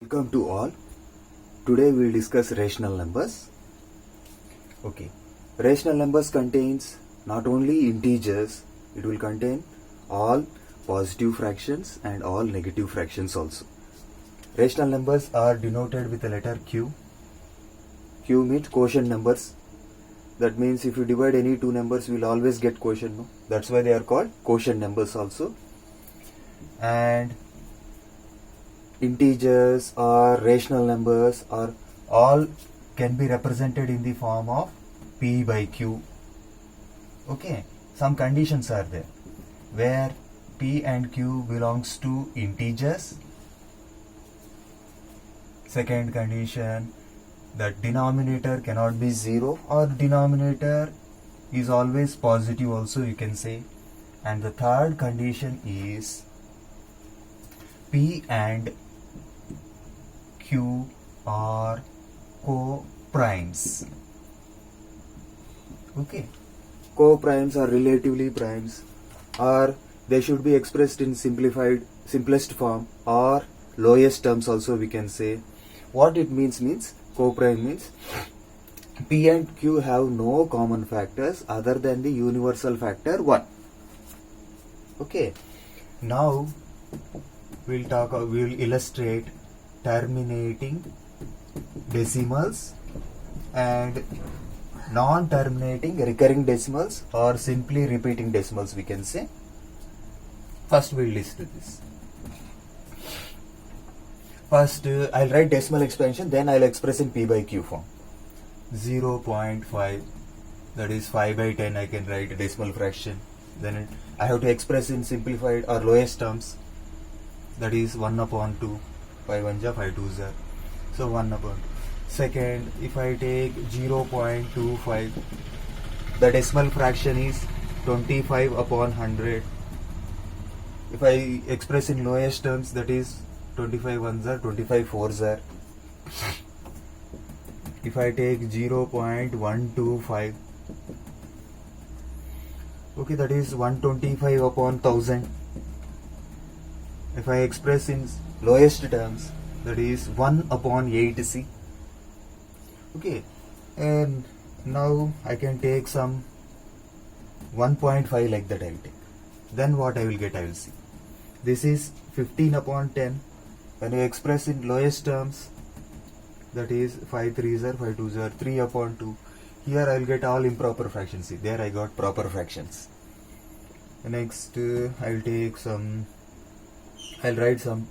Welcome to all. Today we will discuss rational numbers. Okay. Rational numbers contains not only integers, it will contain all positive fractions and all negative fractions also. Rational numbers are denoted with the letter Q. Q means quotient numbers. That means if you divide any two numbers, we will always get quotient. No? That's why they are called quotient numbers also. And integers or rational numbers or all can be represented in the form of P by Q. Okay, some conditions are there where P and Q belongs to integers. Second condition, that denominator cannot be 0 or denominator is always positive also, you can say. And the third condition is P and Q are co-primes. Okay, co-primes are relatively primes, or they should be expressed in simplest form or lowest terms also, we can say. What it means co-prime means P and Q have no common factors other than the universal factor 1. Okay, now we'll illustrate terminating decimals and non-terminating recurring decimals or simply repeating decimals, we can say. First we'll list this. First I'll write decimal expansion, then I'll express in P by Q form. 0.5, that is 5 by 10 I can write a decimal fraction. Then I have to express in simplified or lowest terms, that is 1 upon 2. 5 1 ja 5 2 ja. So 1 upon 2. Second, if I take 0.25, the decimal fraction is 25 upon 100. If I express in lowest terms, that is 25 1 ja 25 4 ja. If I take 0.125, okay, that is 125 upon 1000. If I express in lowest terms, that is 1 upon 8c. Okay, and now I can take some 1.5 like that I will take. Then what I will get, I will see. This is 15 upon 10. When you express in lowest terms, that is 5 3s are 5 2s are 3 upon 2. Here I will get all improper fractions. See, there I got proper fractions. Next I will take some, I'll write some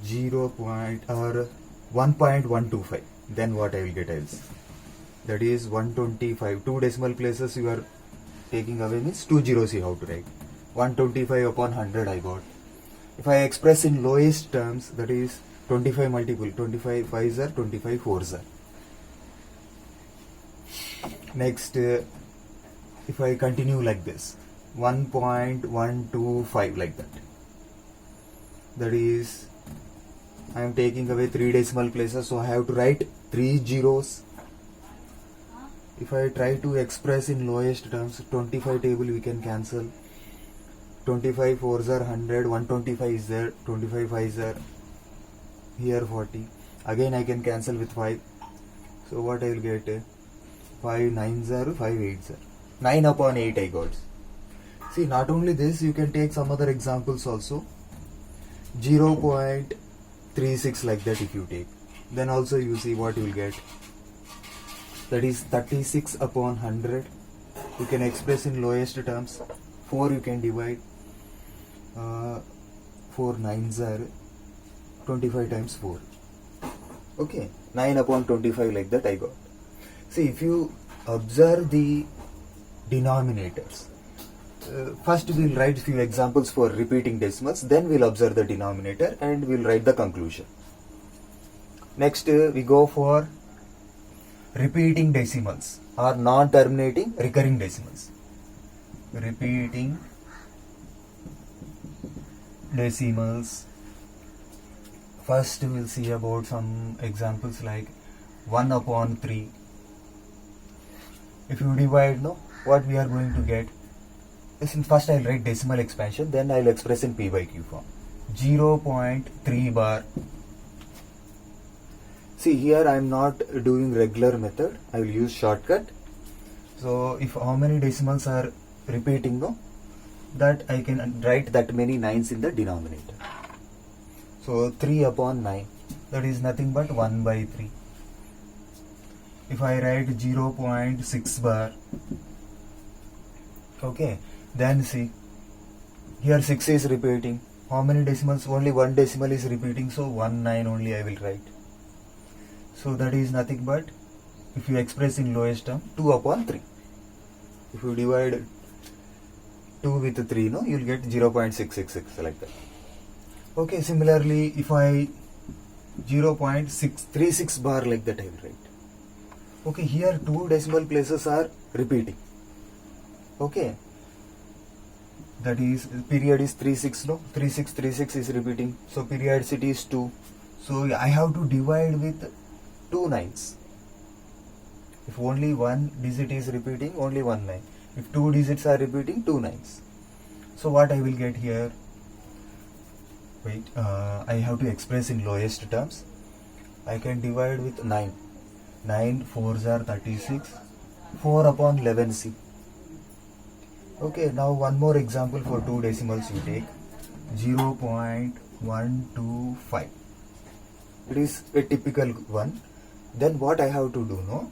1.125. Then what I will get, I will see. That is 125. 2 decimal places you are taking away means 2 zeros you have to write. 125 upon 100 I got. If I express in lowest terms, that is 25 multiple. 25 5s are 25 4s are. Next, if I continue like this, 1.125 like that. That is, I am taking away 3 decimal places, so I have to write 3 zeros. If I try to express in lowest terms, 25 table we can cancel. 25 4s are 100, 125 is there, 25 5s are here 40. Again I can cancel with 5. So what I will get? 5 9s are 5 8s are. 9 upon 8 I got. See, not only this, you can take some other examples also. 0.36 like that if you take, then also you see what you will get. That is 36 upon 100. You can express in lowest terms. 4 you can divide. 4 9s are 25 times 4. Okay, 9 upon 25 like that I got. See, if you observe the denominators, first we will write few examples for repeating decimals, then we will observe the denominator and we will write the conclusion. Next we go for repeating decimals or non-terminating recurring decimals. Repeating decimals. First we will see about some examples like 1 upon 3. If you divide, no, what we are going to get? First I'll write decimal expansion, then I'll express in P by Q form. 0.3 bar See here I am not doing regular method, I will use shortcut. So if how many decimals are repeating, no, that I can write that many 9s in the denominator. So 3 upon 9, that is nothing but 1 by 3. If I write 0.6 bar, okay, then see here 6 is repeating. How many decimals? Only one decimal is repeating, so 1 9 only I will write. So that is nothing but, if you express in lowest term, 2 upon 3. If you divide 2 with 3, no, you will get 0.666 like that. Okay, similarly, if I 0.636 bar like that I will write. Okay, here 2 decimal places are repeating. Okay, that is period is 36, no, 3636 is repeating. So periodicity is 2. So I have to divide with 2 9s. If only one digit is repeating, only 1 9. If 2 digits are repeating, 2 9s. So what I will get here? Wait, I have to express in lowest terms. I can divide with 9. 9 4s are 36. 4 upon 11c. Okay, now one more example for 2 decimals you take. 0.125. It is a typical one. Then what I have to do, no?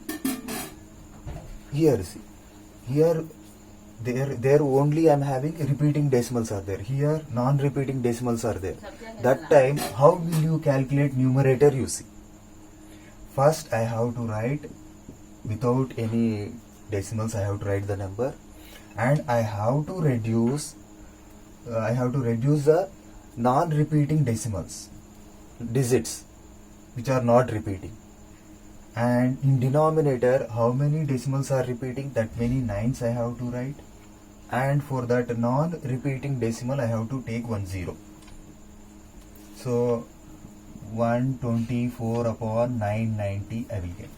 Here see. Here there only I am having repeating decimals are there. Here non-repeating decimals are there. That time how will you calculate numerator, you see? First I have to write without any decimals, I have to write the number, and I have to reduce the non-repeating decimals, digits which are not repeating. And in denominator, how many decimals are repeating, that many 9s I have to write. And for that non-repeating decimal I have to take 1 0. So 124 upon 990 I will get.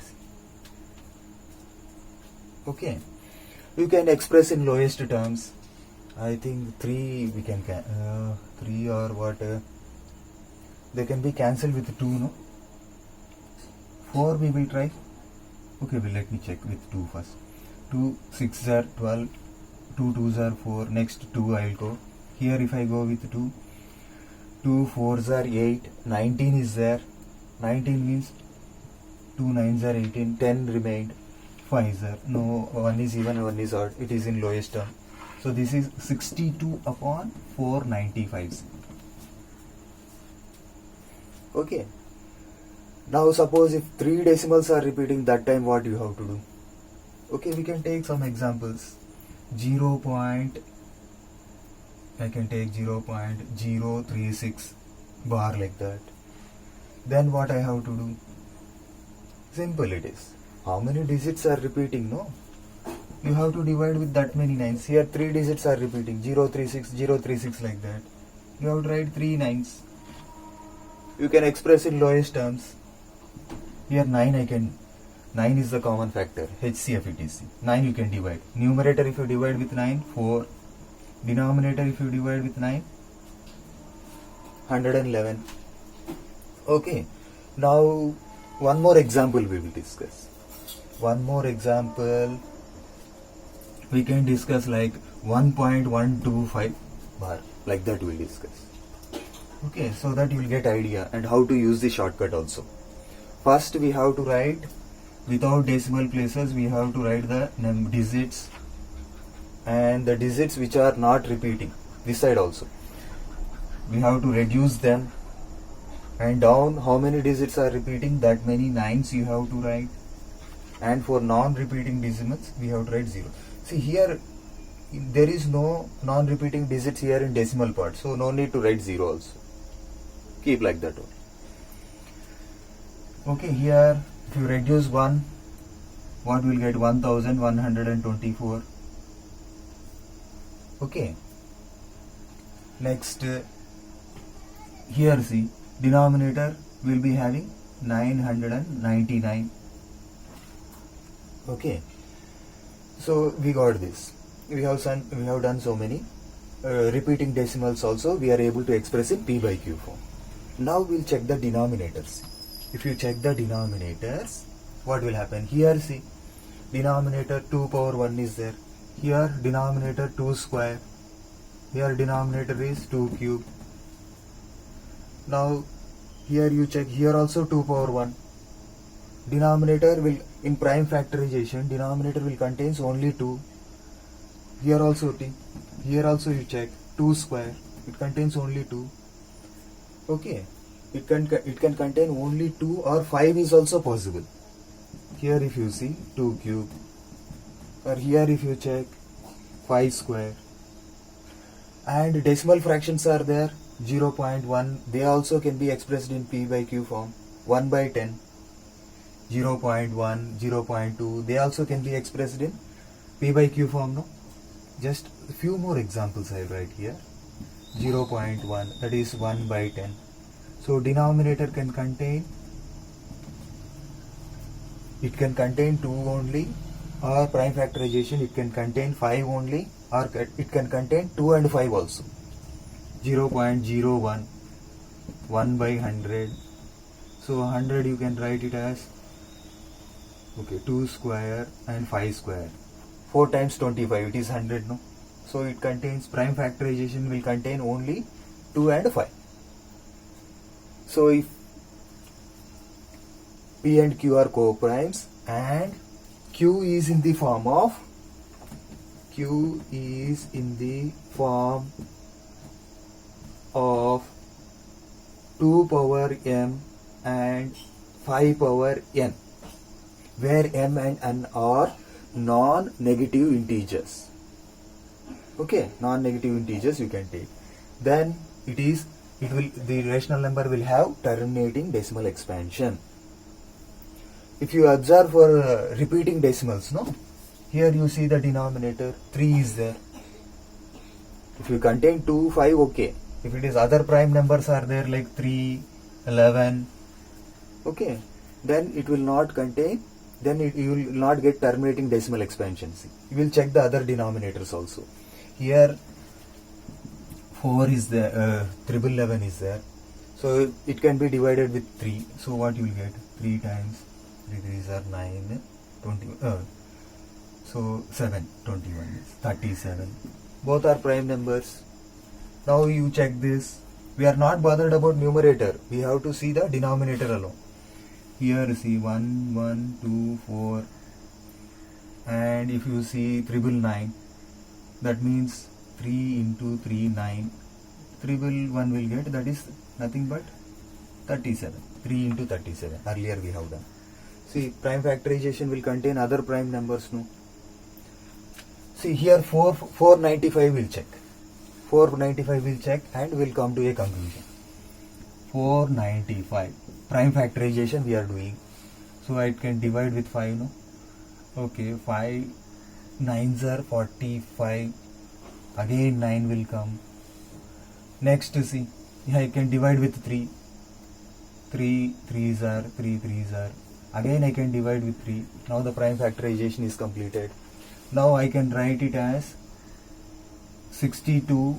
Okay, you can express in lowest terms. I think 3 we can 3 or what, they can be cancelled with 2, no? 4 we will try. Okay, well, let me check with 2 first. 2 6s are 12, 2 2s are 4, next 2 I will go. Here if I go with 2, 2 4s are 8, 19 is there. 19 means 2 9s are 18, 10 remained, 5 is there. No, 1 is even, 1 is odd, it is in lowest term. So this is 62 upon 495. Okay. Now suppose if 3 decimals are repeating, that time what you have to do? Okay, we can take some examples. I can take 0.036 bar like that. Then what I have to do? Simple it is. How many digits are repeating, no? You have to divide with that many 9s. Here 3 digits are repeating, 036, 036 like that. You have to write 3 9s. You can express in lowest terms. Here 9 9 is the common factor, HCF it is. 9 you can divide. Numerator if you divide with 9, 4. Denominator if you divide with 9, 111. Okay, now one more example we will discuss. One more example we can discuss, like 1.125 bar, like that we will discuss. Okay, so that you will get idea and how to use the shortcut also. First we have to write without decimal places, we have to write the digits and the digits which are not repeating. This side also we have to reduce them, and down how many digits are repeating, that many 9s you have to write. And for non-repeating decimals we have to write 0. See here there is no non-repeating digits here in decimal part, so no need to write 0 also. Keep like that one. Okay, here if you reduce 1, what will get? 1124. Okay, next here see, denominator will be having 999. Okay, so we got this. We have done so many repeating decimals also. We are able to express in P by Q form. Now we'll check the denominators. if you check the denominators, what will happen? Here see, denominator 2 power 1 is there. Here denominator 2 square. Here denominator is 2 cube. Now here you check, here also 2 power 1. Denominator will, in prime factorization, denominator will contains only 2. Here also t. Here also you check 2 square. It contains only 2. Okay. It can contain only 2 or 5 is also possible. Here if you see 2 cube. Or here if you check 5 square. And decimal fractions are there. 0.1. They also can be expressed in p by q form. 1 by 10. 0.1, 0.2. They also can be expressed in p by q form, no? Just a few more examples I write here. 0.1, that is 1 by 10. So denominator can contain, it can contain 2 only, or prime factorization it can contain 5 only, or it can contain 2 and 5 also. 0.01, 1 by 100. So 100 you can write it as, okay, 2 square and 5 square. 4 times 25, it is 100, no? So it contains, prime factorization will contain only 2 and 5. So if p and q are co-primes and q is in the form of 2 power m and 5 power n, where m and n are non-negative integers. Okay, non-negative integers you can take. Then the rational number will have terminating decimal expansion. If you observe for repeating decimals, no? Here you see the denominator 3 is there. If you contain 2, 5, okay. If it is other prime numbers are there like 3, 11, okay, then it will not contain, then you will not get terminating decimal expansion. See, you will check the other denominators also. Here 4 is there, 1111 is there. So it can be divided with 3. So what you will get? 3 times 3 3s are 9, 20, so 7, 21 is 37. Both are prime numbers. Now you check this. We are not bothered about numerator. We have to see the denominator alone. Here see 1, 1, 2, 4. And if you see 999, that means 3 into 3, 9. 311 will get, that is nothing but 37. 3 into 37. Earlier we have done. See, prime factorization will contain other prime numbers, no? See, here 495 will check. 495 will check and will come to a conclusion. 495. Prime factorization we are doing. So I can divide with 5, no? Okay, 5 9s are 45. Again 9 will come. Next see, I can divide with 3. 3 3s are 3 3s are. Again I can divide with 3. Now the prime factorization is completed. Now I can write it as 62.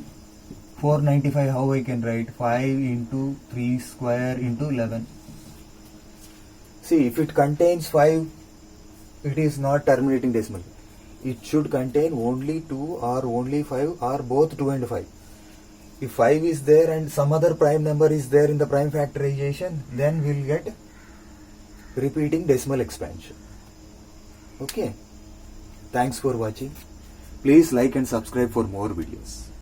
495, how I can write? 5 into 3 square into 11. See, if it contains 5, it is not terminating decimal. It should contain only 2 or only 5 or both 2 and 5. If 5 is there and some other prime number is there in the prime factorization, then we will get repeating decimal expansion. Okay. Thanks for watching. Please like and subscribe for more videos.